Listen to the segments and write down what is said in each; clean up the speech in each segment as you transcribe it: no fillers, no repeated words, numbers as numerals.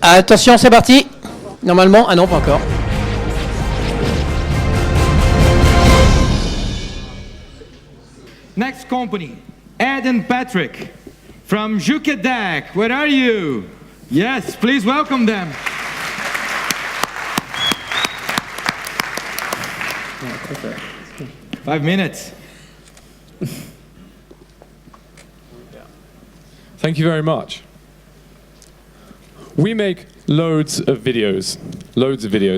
Attention, c'est parti. Normalement, ah non, pas encore. Next company, Ed and Patrick from Jukedeck. Where are you? Yes, please welcome them. Yeah, 5 minutes. Thank you very much. We make loads of videos.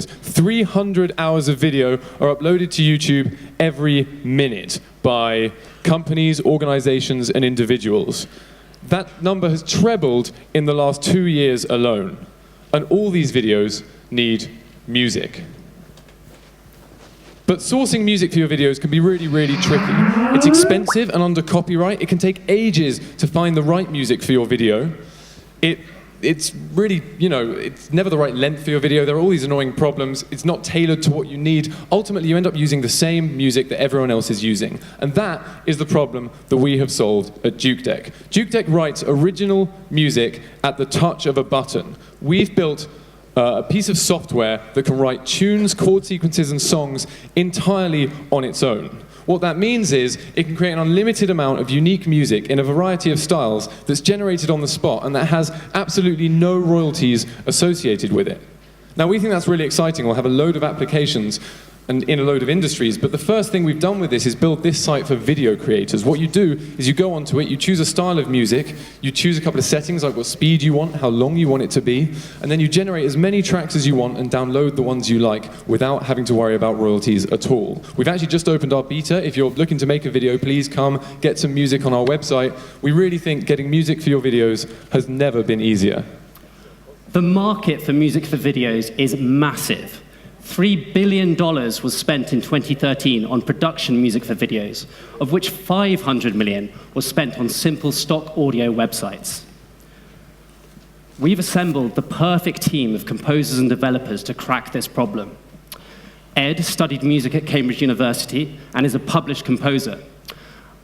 300 hours of video are uploaded to YouTube every minute by companies, organizations, and individuals. That number has trebled in the last 2 years alone. And all these videos need music. But sourcing music for your videos can be really, really tricky. It's expensive and under copyright. It can take ages to find the right music for your video. It's really, it's never the right length for your video. There are all these annoying problems. It's not tailored to what you need. Ultimately, you end up using the same music that everyone else is using. And that is the problem that we have solved at Jukedeck. Jukedeck writes original music at the touch of a button. We've built a piece of software that can write tunes, chord sequences, and songs entirely on its own. What that means is it can create an unlimited amount of unique music in a variety of styles that's generated on the spot and that has absolutely no royalties associated with it. Now, we think that's really exciting. We'll have a load of applications and in a load of industries, but the first thing we've done with this is build this site for video creators. What you do is you go onto it, you choose a style of music, you choose a couple of settings like what speed you want, how long you want it to be, and then you generate as many tracks as you want and download the ones you like without having to worry about royalties at all. We've actually just opened our beta. If you're looking to make a video, please come get some music on our website. We really think getting music for your videos has never been easier. The market for music for videos is massive. $3 billion was spent in 2013 on production music for videos, of which $500 million was spent on simple stock audio websites. We've assembled the perfect team of composers and developers to crack this problem. Ed studied music at Cambridge University and is a published composer.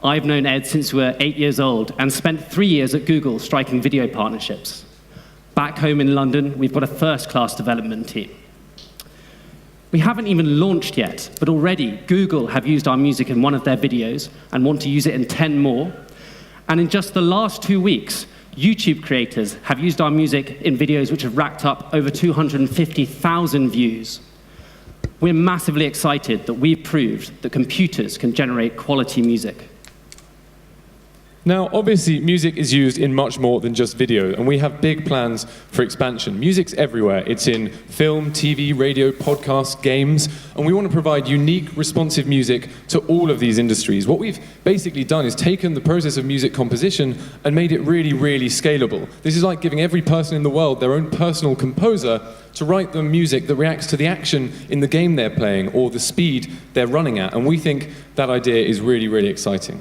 I've known Ed since we were 8 years old and spent 3 years at Google striking video partnerships. Back home in London, we've got a first-class development team. We haven't even launched yet, but already Google have used our music in one of their videos and want to use it in 10 more. And in just the last 2 weeks, YouTube creators have used our music in videos which have racked up over 250,000 views. We're massively excited that we've proved that computers can generate quality music. Now, obviously, music is used in much more than just video, and we have big plans for expansion. Music's everywhere. It's in film, TV, radio, podcasts, games, and we want to provide unique, responsive music to all of these industries. What we've basically done is taken the process of music composition and made it really, really scalable. This is like giving every person in the world their own personal composer to write them music that reacts to the action in the game they're playing or the speed they're running at, and we think that idea is really, really exciting.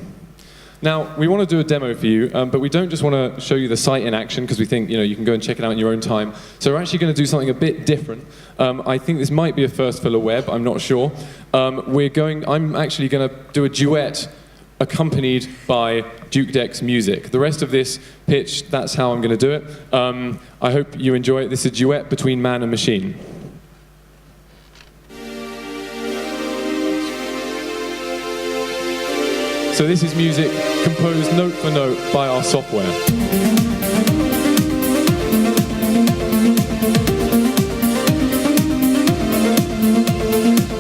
Now, we want to do a demo for you, but we don't just want to show you the site in action because we think you can go and check it out in your own time. So we're actually going to do something a bit different. I think this might be a first for the web, I'm not sure. I'm actually going to do a duet accompanied by Jukedeck's music. The rest of this pitch, that's how I'm going to do it. I hope you enjoy it. This is a duet between man and machine. So this is music composed note for note by our software.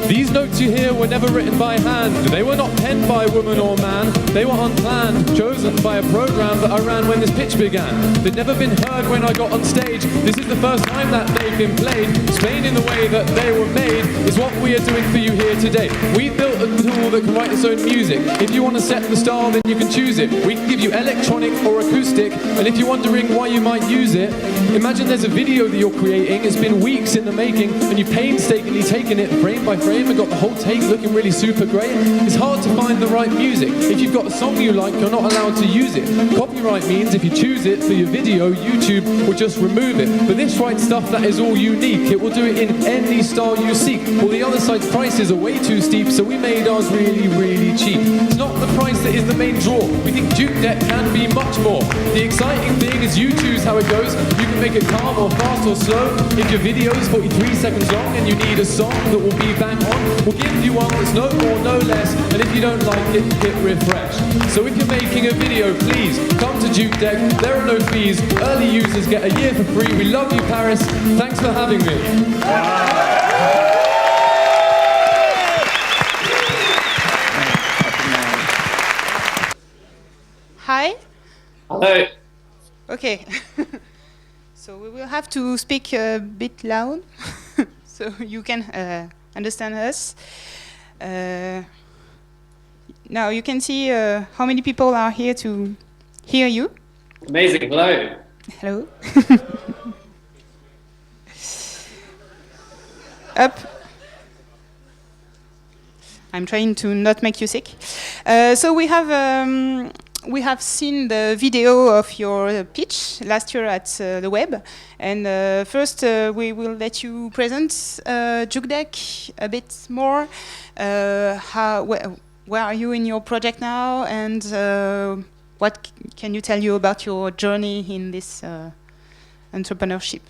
These notes you hear were never written by hand. They were not penned by woman or man. They were unplanned, chosen by a program that I ran when this pitch began. They'd never been heard when I got on stage. This is the first time that they've been played. Explained in the way that they were made is what we are doing for you here today. We've built a tool that can write its own music. If you want to set the style, then you can choose it. We can give you electronic or acoustic. And if you're wondering why you might use it, imagine there's a video that you're creating. It's been weeks in the making, and you've painstakingly taken it frame by frame and got the whole take looking really super great. It's hard to find the right music. If you've got a song you like, you're not allowed to use it. Copyright means if you choose it for your video, YouTube will just remove it. But this writes stuff that is all unique. It will do it in any style you seek. All the other sites' prices are way too steep, so we make made ours really, really cheap. It's not the price that is the main draw. We think Jukedeck can be much more. The exciting thing is you choose how it goes. You can make it calm or fast or slow. If your video is 43 seconds long and you need a song that will be bang on, we'll give you one that's no more, no less. And if you don't like it, hit refresh. So if you're making a video, please come to Jukedeck. There are no fees. Early users get a year for free. We love you, Paris. Thanks for having me. Hi. Hello. Okay. So we will have to speak a bit loud so you can understand us. Now you can see how many people are here to hear you. Amazing. Hello. Hello. Up. I'm trying to not make you sick. So we have seen the video of your pitch last year at the web, and first we will let you present Jukedeck a bit more. Where are you in your project now, and what can you tell you about your journey in this entrepreneurship?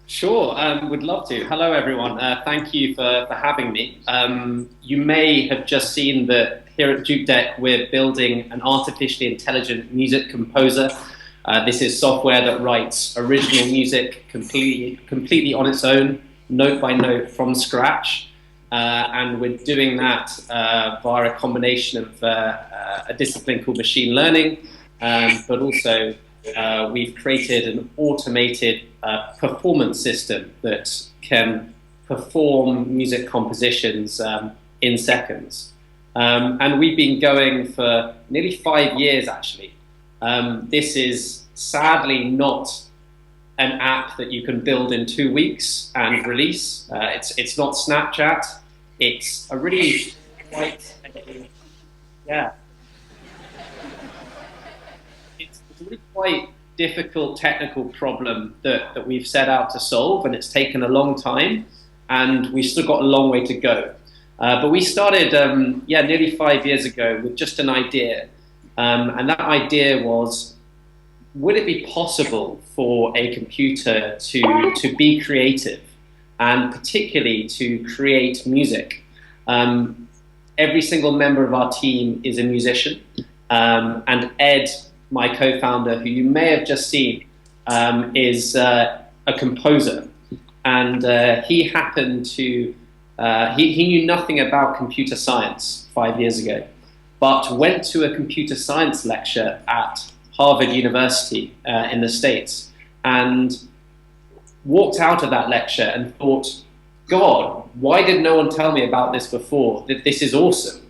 Sure, would love to. Hello, everyone. Thank you for having me. You may have just seen that here at Jukedeck, we're building an artificially intelligent music composer. This is software that writes original music completely on its own, note by note from scratch. And we're doing that via a combination of a discipline called machine learning, but also we've created an automated performance system that can perform music compositions in seconds. And we've been going for nearly 5 years, actually. This is sadly not an app that you can build in 2 weeks and release. It's not Snapchat. It's a really quite, yeah. It's a really quite difficult technical problem that we've set out to solve, and it's taken a long time, and we've still got a long way to go. But we started, nearly 5 years ago with just an idea, and that idea was, would it be possible for a computer to be creative, and particularly to create music? Every single member of our team is a musician, and Ed, my co-founder, who you may have just seen, is a composer, and he happened to he knew nothing about computer science 5 years ago, but went to a computer science lecture at Harvard University in the States, and walked out of that lecture and thought, God, why did no one tell me about this before? This is awesome.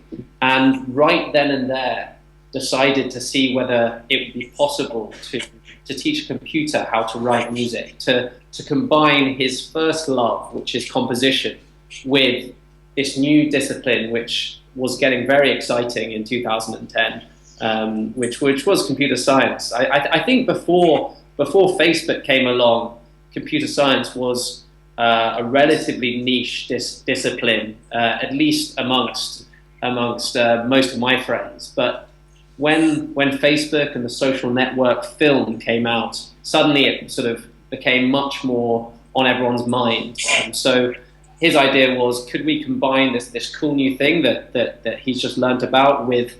And right then and there, decided to see whether it would be possible to teach a computer how to write music, to combine his first love, which is composition, with this new discipline, which was getting very exciting in 2010, which was computer science. I think before Facebook came along, computer science was a relatively niche discipline, at least amongst most of my friends. But when Facebook and the social network film came out, suddenly it sort of became much more on everyone's mind. So his idea was, could we combine this cool new thing that he's just learnt about with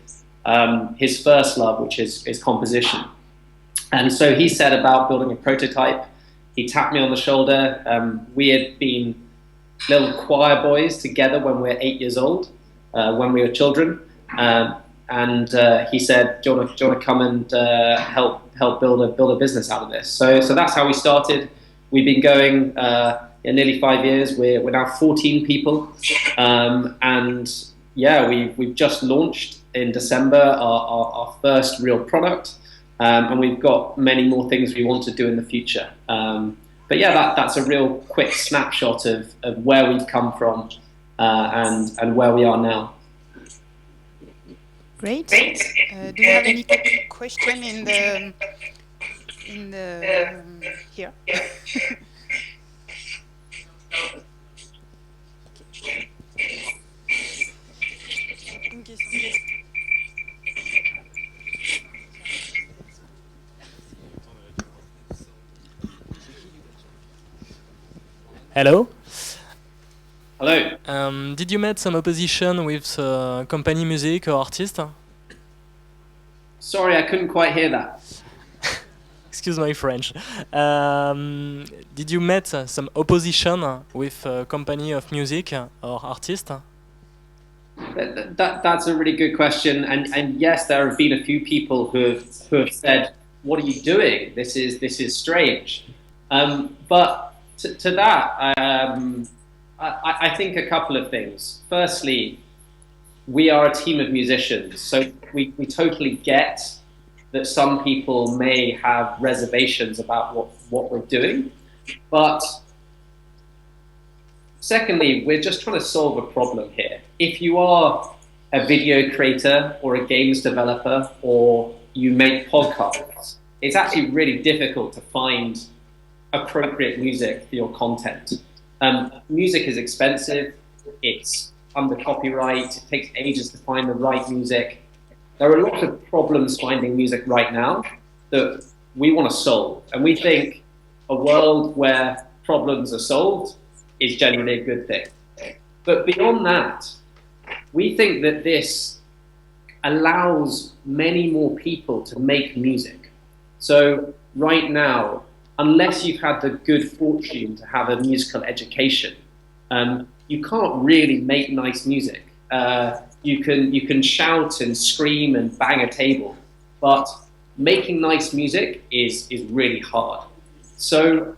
his first love, which is composition. And so he set about building a prototype. He tapped me on the shoulder. We had been little choir boys together when we were 8 years old, when we were children. And he said, do you want to come and help build a business out of this? So that's how we started. We've been going nearly 5 years. We're now 14 people. And yeah, we've just launched in December our first real product. And we've got many more things we want to do in the future. But yeah, that's a real quick snapshot of where we've come from and where we are now. Great. Do you have any question in the here? Hello. Hello. Did you met some opposition with company music or artist? Sorry, I couldn't quite hear that. Excuse my French. Did you met some opposition with company of music or artist? That's a really good question, and yes, there have been a few people who have said, "What are you doing? This is strange." But to that, I think a couple of things. Firstly, we are a team of musicians, so we totally get that some people may have reservations about what we're doing, but secondly, we're just trying to solve a problem here. If you are a video creator or a games developer or you make podcasts, it's actually really difficult to find appropriate music for your content. Music is expensive, it's under copyright, it takes ages to find the right music. There are a lot of problems finding music right now that we want to solve, and we think a world where problems are solved is generally a good thing. But beyond that, we think that this allows many more people to make music. So right now, unless you've had the good fortune to have a musical education, you can't really make nice music. You can shout and scream and bang a table, but making nice music is really hard. So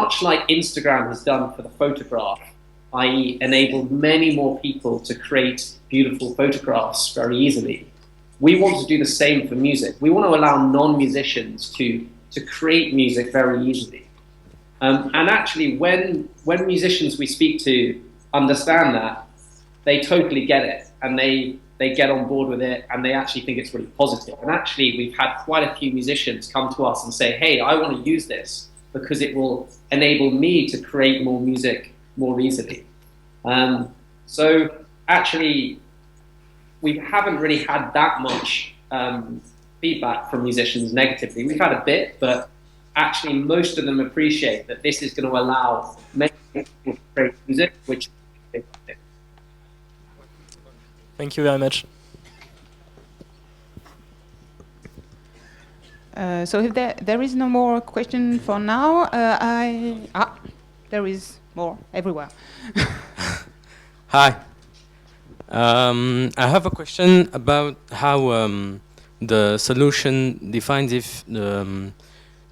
much like Instagram has done for the photograph, i.e. enabled many more people to create beautiful photographs very easily, we want to do the same for music. We want to allow non-musicians to create music very easily. And actually, when musicians we speak to understand that, they totally get it, and they get on board with it, and they actually think it's really positive. And actually, we've had quite a few musicians come to us and say, hey, I want to use this because it will enable me to create more music more easily. So actually, we haven't really had that much feedback from musicians negatively. We've had a bit, but actually most of them appreciate that this is going to allow many people to create music, which is a thing. Thank you very much. So if there is no more question for now, there is more everywhere. Hi. I have a question about how the solution defines if the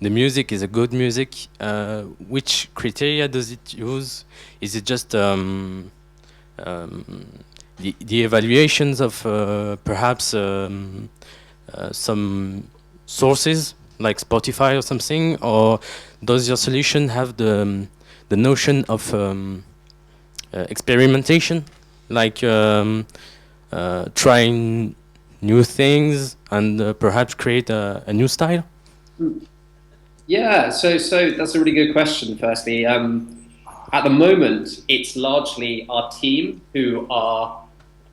music is a good music. Which criteria does it use? Is it just the evaluations of perhaps some sources like Spotify or something, or does your solution have the notion of experimentation, like trying new things and perhaps create a new style? Yeah, so that's a really good question. Firstly, at the moment, it's largely our team who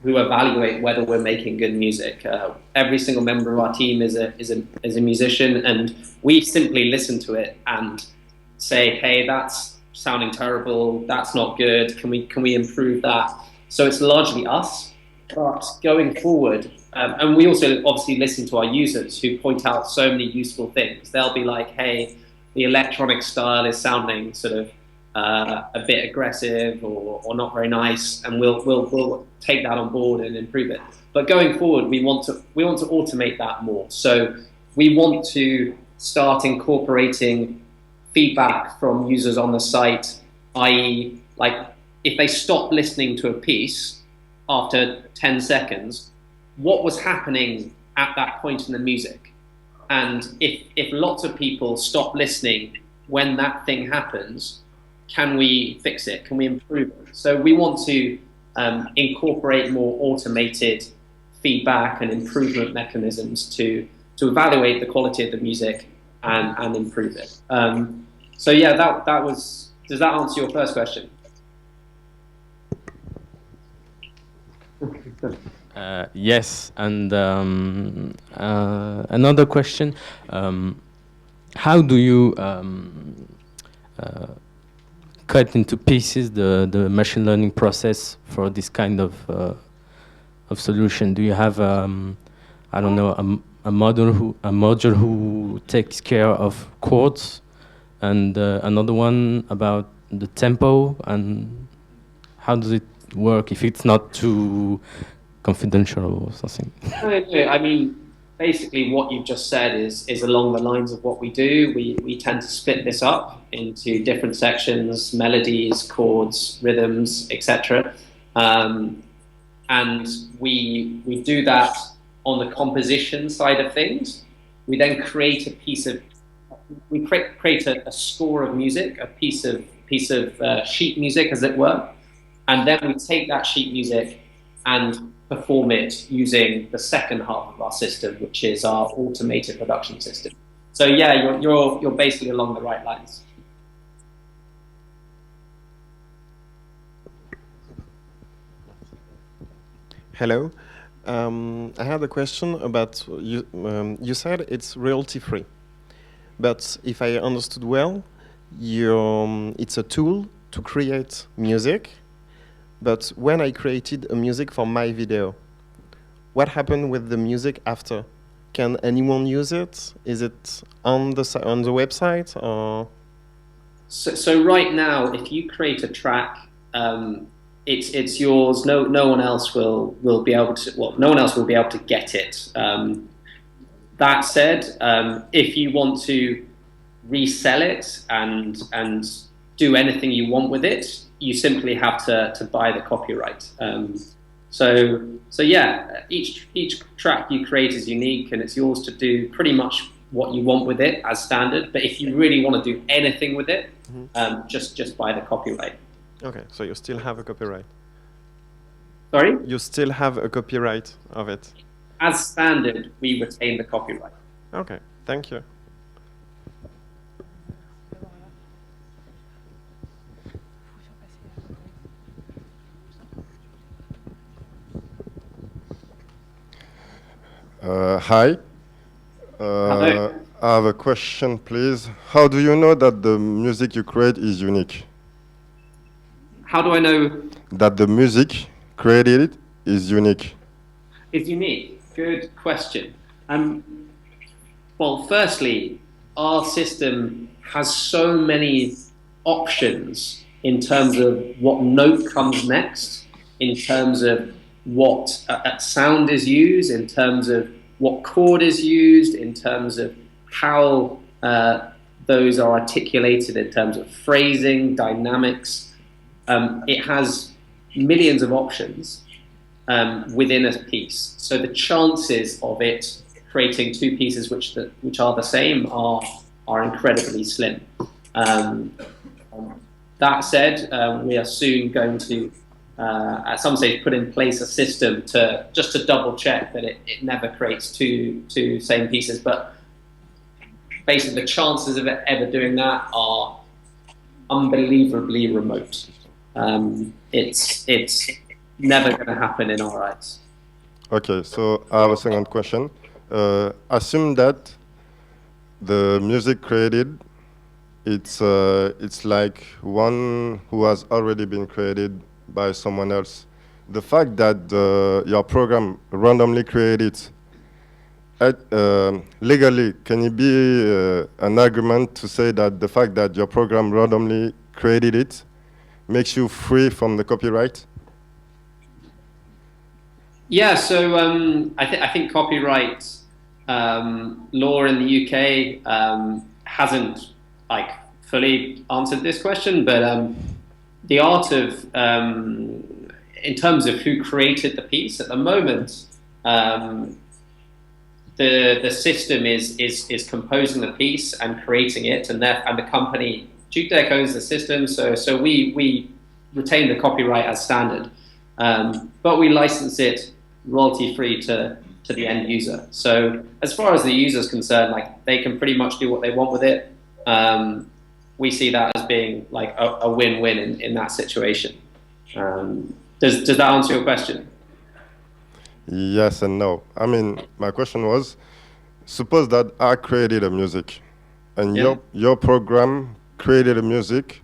evaluate whether we're making good music. Every single member of our team is a musician, and we simply listen to it and say, hey, that's sounding terrible, that's not good, can we improve that? So it's largely us. But going forward, and we also obviously listen to our users who point out so many useful things. They'll be like, hey, the electronic style is sounding sort of a bit aggressive or not very nice, and we'll take that on board and improve it. But going forward, we want to automate that more. So we want to start incorporating feedback from users on the site, i.e. like if they stop listening to a piece after 10 seconds, what was happening at that point in the music? And if lots of people stop listening when that thing happens, can we fix it? Can we improve it? So we want to incorporate more automated feedback and improvement mechanisms to evaluate the quality of the music and improve it. So yeah, that was, does that answer your first question? Yes, and another question: how do you cut into pieces the machine learning process for this kind of solution? Do you have I don't know, a module who takes care of chords, and another one about the tempo, and how does it work if it's not too confidential or something? I mean, basically what you've just said is along the lines of what we do. We tend to split this up into different sections: melodies, chords, rhythms, etc. And we do that on the composition side of things. We then create a piece of, we create a score of music, a piece of sheet music, as it were, and then we take that sheet music and perform it using the second half of our system, which is our automated production system. So yeah, you're basically along the right lines. Hello. I had a question about you. You said it's royalty free, but if I understood well, it's a tool to create music. But when I created a music for my video, what happened with the music after? Can anyone use it? Is it on the website or? So right now, if you create a track, it's yours. No one else will be able to. Well, no one else will be able to get it. That said, if you want to resell it and do anything you want with it, you simply have to buy the copyright. So yeah, each track you create is unique, and it's yours to do pretty much what you want with it as standard. But if you really want to do anything with it, just buy the copyright. Okay, so you still have a copyright. Sorry? You still have a copyright of it. As standard, we retain the copyright. Okay, thank you. Hi. I have a question, please. How do you know that the music you create is unique? How do I know that the music created is unique? It's unique. Good question. Well, firstly, our system has so many options in terms of what note comes next, in terms of what sound is used, in terms of what chord is used, in terms of how those are articulated, in terms of phrasing, dynamics. It has millions of options within a piece. So the chances of it creating two pieces which are the same are incredibly slim. That said, we are soon going to at some stage put in place a system to double check that it never creates two same pieces. But basically the chances of it ever doing that are unbelievably remote. It's never going to happen in our eyes. Okay, so I have a second question. Assume that the music created, it's like one who has already been created by someone else. The fact that your program randomly created legally, can it be an argument to say that the fact that your program randomly created it makes you free from the copyright? Yeah, so I think copyright law in the UK hasn't fully answered this question, but the art of, in terms of who created the piece, at the moment, the system is composing the piece and creating it, and the company Jukedeck owns the system, so we retain the copyright as standard, but we license it royalty-free to the end user. So as far as the user is concerned, they can pretty much do what they want with it. We see that as being a win-win in that situation. Does that answer your question? Yes and no. I mean, my question was, suppose that I created a music, and your program created a music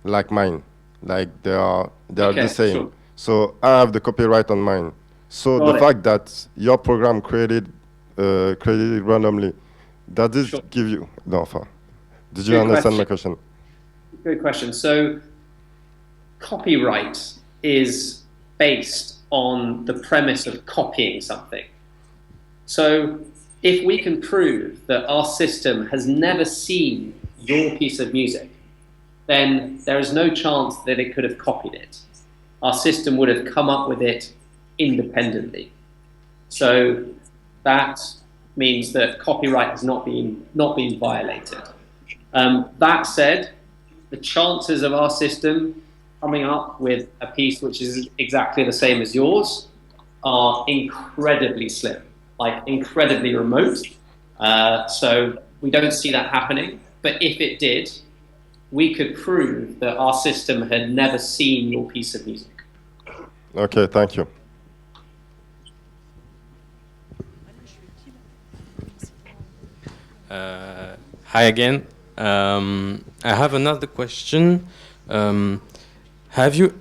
like mine, like they are Okay, the same. sure. So I have the copyright on mine. So Got the it. fact that your program created randomly, does this Sure. give you no offer? Did you Good understand my question. question? Good question. So, copyright is based on the premise of copying something. So, if we can prove that our system has never seen your piece of music, then there is no chance that it could have copied it. Our system would have come up with it independently. So that means that copyright has not been violated. That said, the chances of our system coming up with a piece which is exactly the same as yours are incredibly slim, like incredibly remote. So we don't see that happening. But if it did, we could prove that our system had never seen your piece of music. Okay, thank you. Hi again. I have another question. Have you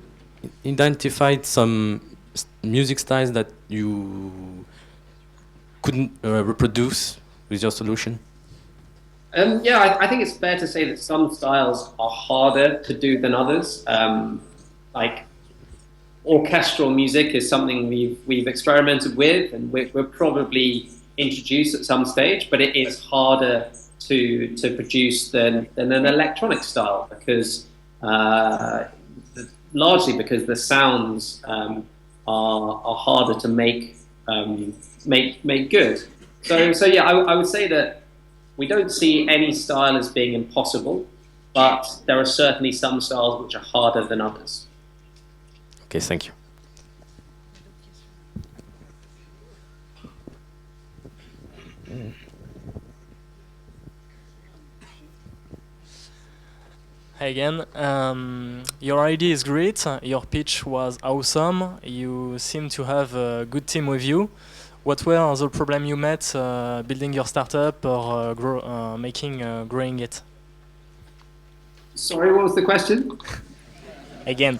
identified some music styles that you couldn't reproduce with your solution? Yeah, I think it's fair to say that some styles are harder to do than others. Like orchestral music is something we've experimented with, and we're probably introduced at some stage, but it is harder to produce than an electronic style because largely because the sounds are harder to make good. So yeah, I would say that we don't see any style as being impossible, but there are certainly some styles which are harder than others. Okay, thank you. Hi again. Your idea is great. Your pitch was awesome. You seem to have a good team with you. What were the problems you met building your startup or growing it? Sorry, what was the question? Again,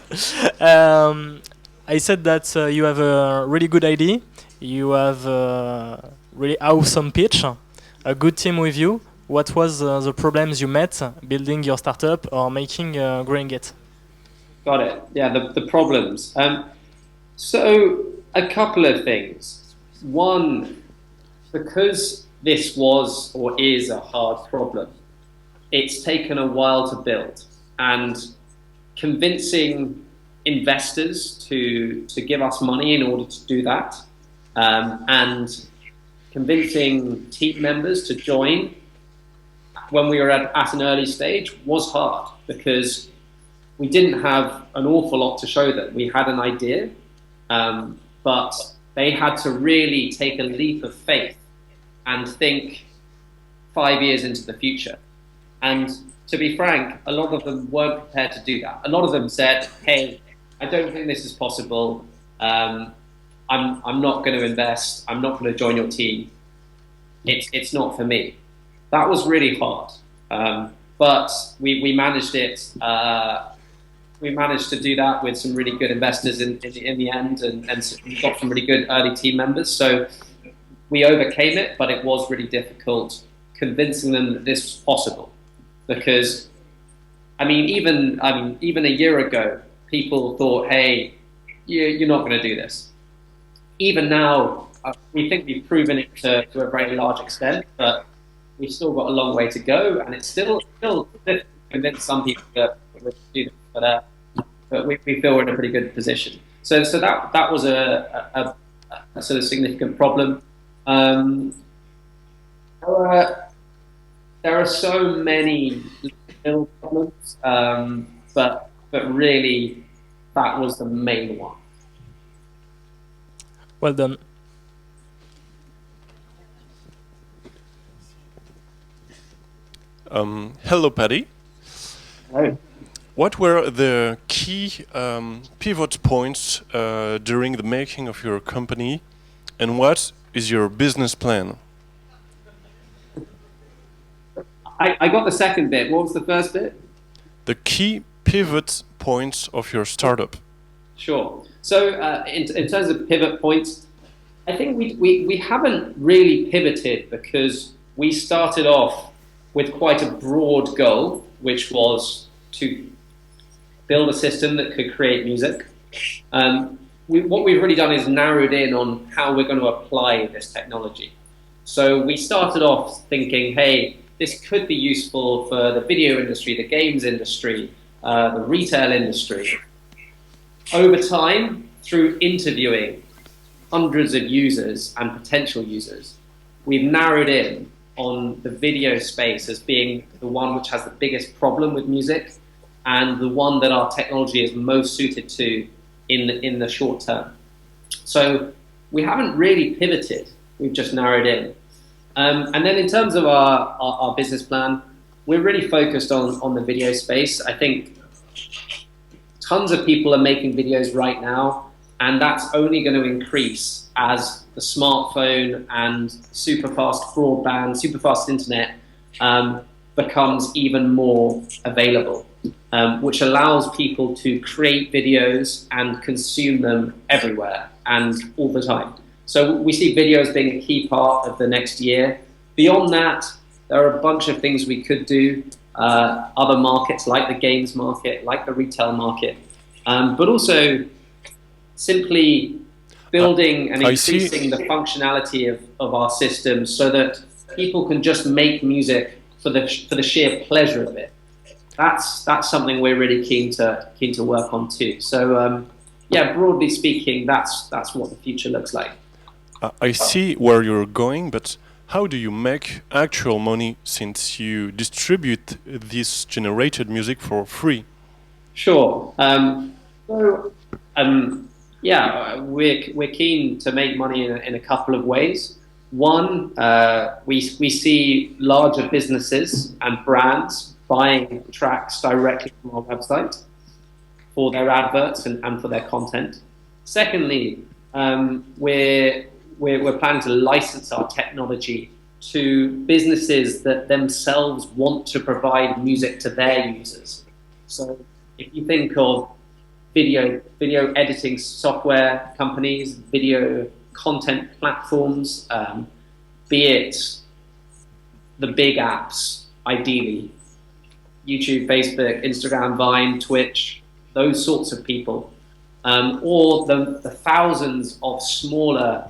I said that you have a really good idea. You have a really awesome pitch, a good team with you. What was the problems you met building your startup or growing it? Got it. Yeah, the problems. So a couple of things. One, because this was or is a hard problem, it's taken a while to build, and convincing investors to give us money in order to do that, and convincing team members to join when we were at an early stage was hard because we didn't have an awful lot to show them. We had an idea, but they had to really take a leap of faith and think 5 years into the future. And to be frank, a lot of them weren't prepared to do that. A lot of them said, hey, I don't think this is possible. I'm not going to invest. I'm not going to join your team. It's not for me. That was really hard. But we managed it. We managed to do that with some really good investors in the end, and we got some really good early team members. So we overcame it, but it was really difficult convincing them that this was possible. Because, even a year ago, people thought, hey, you're not going to do this. Even now, we think we've proven it to a very large extent, but we've still got a long way to go, and it's still difficult to convince some people that we do this. But we feel we're in a pretty good position. So that was a sort of significant problem. There are so many little problems, but really that was the main one. Well done. Hello, Paddy. Hi. What were the key pivot points during the making of your company, and what is your business plan? I got the second bit. What was the first bit? The key pivot points of your startup? Sure. So in terms of pivot points, I think we haven't really pivoted because we started off with quite a broad goal, which was to build a system that could create music. What we've really done is narrowed in on how we're going to apply this technology. So we started off thinking, hey, this could be useful for the video industry, the games industry, the retail industry. Over time, through interviewing hundreds of users and potential users, we've narrowed in on the video space as being the one which has the biggest problem with music and the one that our technology is most suited to in the short term. So we haven't really pivoted, we've just narrowed in. And then in terms of our business plan, we're really focused on the video space. I think tons of people are making videos right now, and that's only going to increase as the smartphone and super fast broadband, super fast internet becomes even more available, which allows people to create videos and consume them everywhere and all the time. So we see videos being a key part of the next year. Beyond that, there are a bunch of things we could do, other markets like the games market, like the retail market, but also simply building and increasing the functionality of our system so that people can just make music for the sheer pleasure of it. That's something we're really keen to work on too. So yeah, broadly speaking, that's what the future looks like. I see where you're going, but how do you make actual money since you distribute this generated music for free? Sure. Yeah, we're keen to make money in a couple of ways. One, we see larger businesses and brands buying tracks directly from our website for their adverts and for their content. Secondly, we're planning to license our technology to businesses that themselves want to provide music to their users. So if you think of video editing software companies, video content platforms, be it the big apps, ideally, YouTube, Facebook, Instagram, Vine, Twitch, those sorts of people, or the thousands of smaller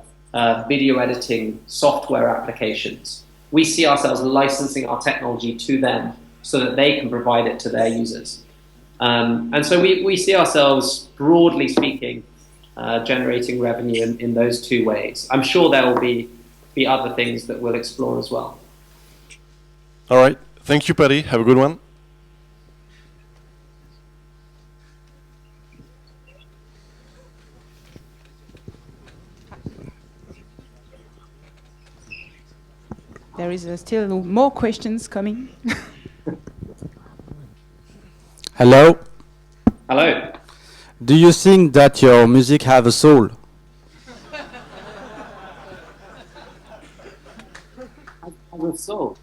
video editing software applications. We see ourselves licensing our technology to them so that they can provide it to their users. And so we see ourselves, broadly speaking, generating revenue in those two ways. I'm sure there will be other things that we'll explore as well. All right. Thank you, Paddy. Have a good one. There is still more questions coming. Hello. Hello. Do you think that your music have a soul? Have a soul?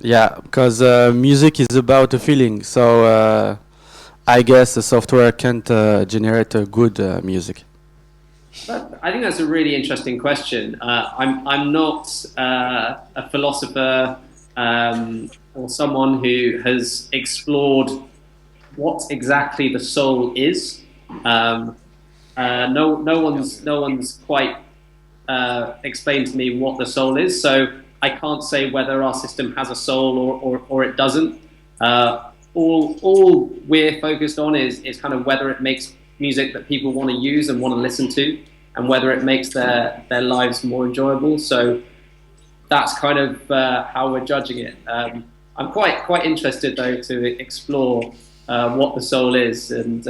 Yeah, because music is about a feeling. So I guess the software can't generate a good music. I think that's a really interesting question. I'm not a philosopher or someone who has explored what exactly the soul is. No one's quite explained to me what the soul is, so I can't say whether our system has a soul or it doesn't. All we're focused on is kind of whether it makes music that people want to use and want to listen to, and whether it makes their lives more enjoyable. So that's kind of how we're judging it. I'm quite interested though to explore what the soul is and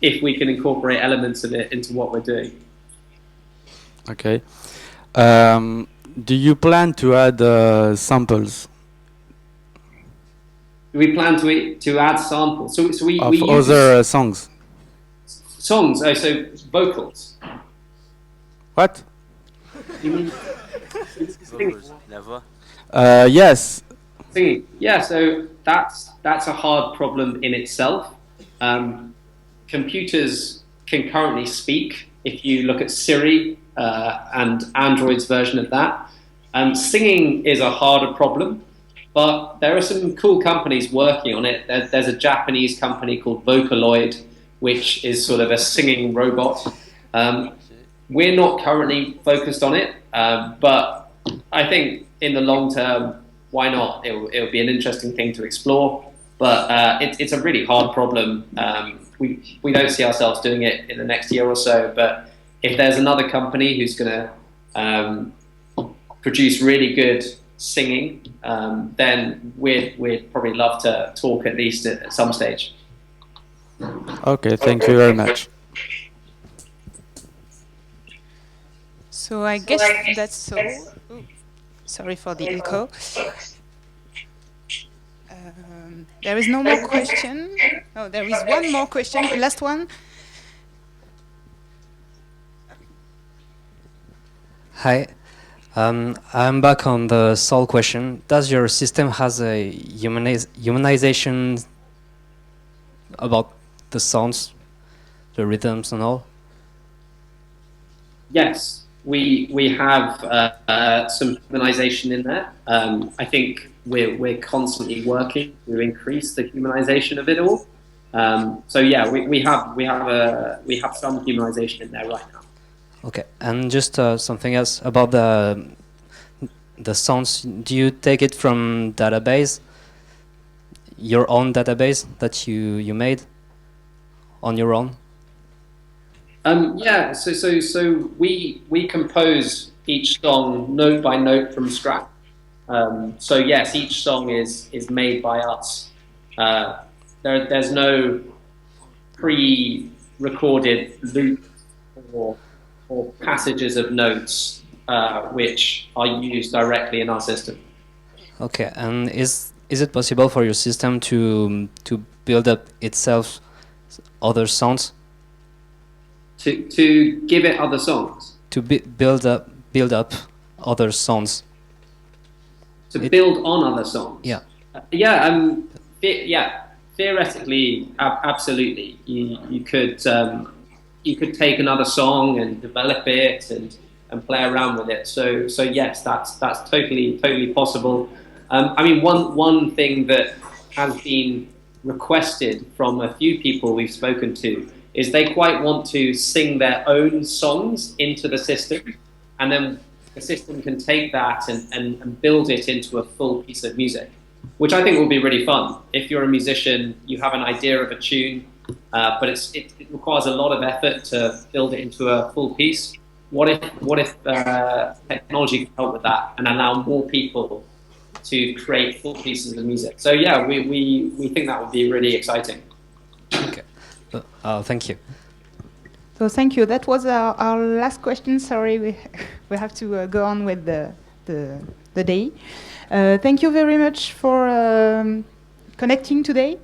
if we can incorporate elements of it into what we're doing. Okay. Do you plan to add samples? We plan to add samples. So we of use other songs. Songs. Oh, so vocals. What? You mean? Yes. Singing. Yeah, so that's a hard problem in itself. Computers can currently speak. If you look at Siri and Android's version of that, singing is a harder problem. But there are some cool companies working on it. There's a Japanese company called Vocaloid, which is sort of a singing robot. We're not currently focused on it, but I think in the long term, why not? It'll be an interesting thing to explore. But it's a really hard problem. We don't see ourselves doing it in the next year or so. But if there's another company who's going to produce really good singing, then we'd probably love to talk at least at some stage. Okay, thank you very much. So I guess that's so. Ooh, sorry for the echo. There is no more question. Oh, there is one more question. Last one. Hi. I'm back on the soul question. Does your system has a humanization about the sounds, the rhythms and all? Yes, we have some humanization in there. I think we're constantly working to increase the humanization of it all. So yeah, we have some humanization in there right now. Okay, and just something else about the sounds. Do you take it from database, your own database that you made on your own? Yeah, so we compose each song note by note from scratch. So yes, each song is made by us. There's no pre-recorded loop or passages of notes which are used directly in our system. Okay, and is it possible for your system to build up itself other sounds? To give it other songs? To build up other songs. To build on other songs? Yeah. Yeah, theoretically, absolutely. You could take another song and develop it and play around with it. So yes, that's totally possible. I mean, one thing that has been requested from a few people we've spoken to is they quite want to sing their own songs into the system, and then the system can take that and build it into a full piece of music, which I think will be really fun. If you're a musician, you have an idea of a tune, but it requires a lot of effort to build it into a full piece. What if technology can help with that and allow more people to create full pieces of music? So yeah, we think that would be really exciting. Okay. Thank you. So thank you. That was our last question. Sorry, we have to go on with the day. Thank you very much for connecting today.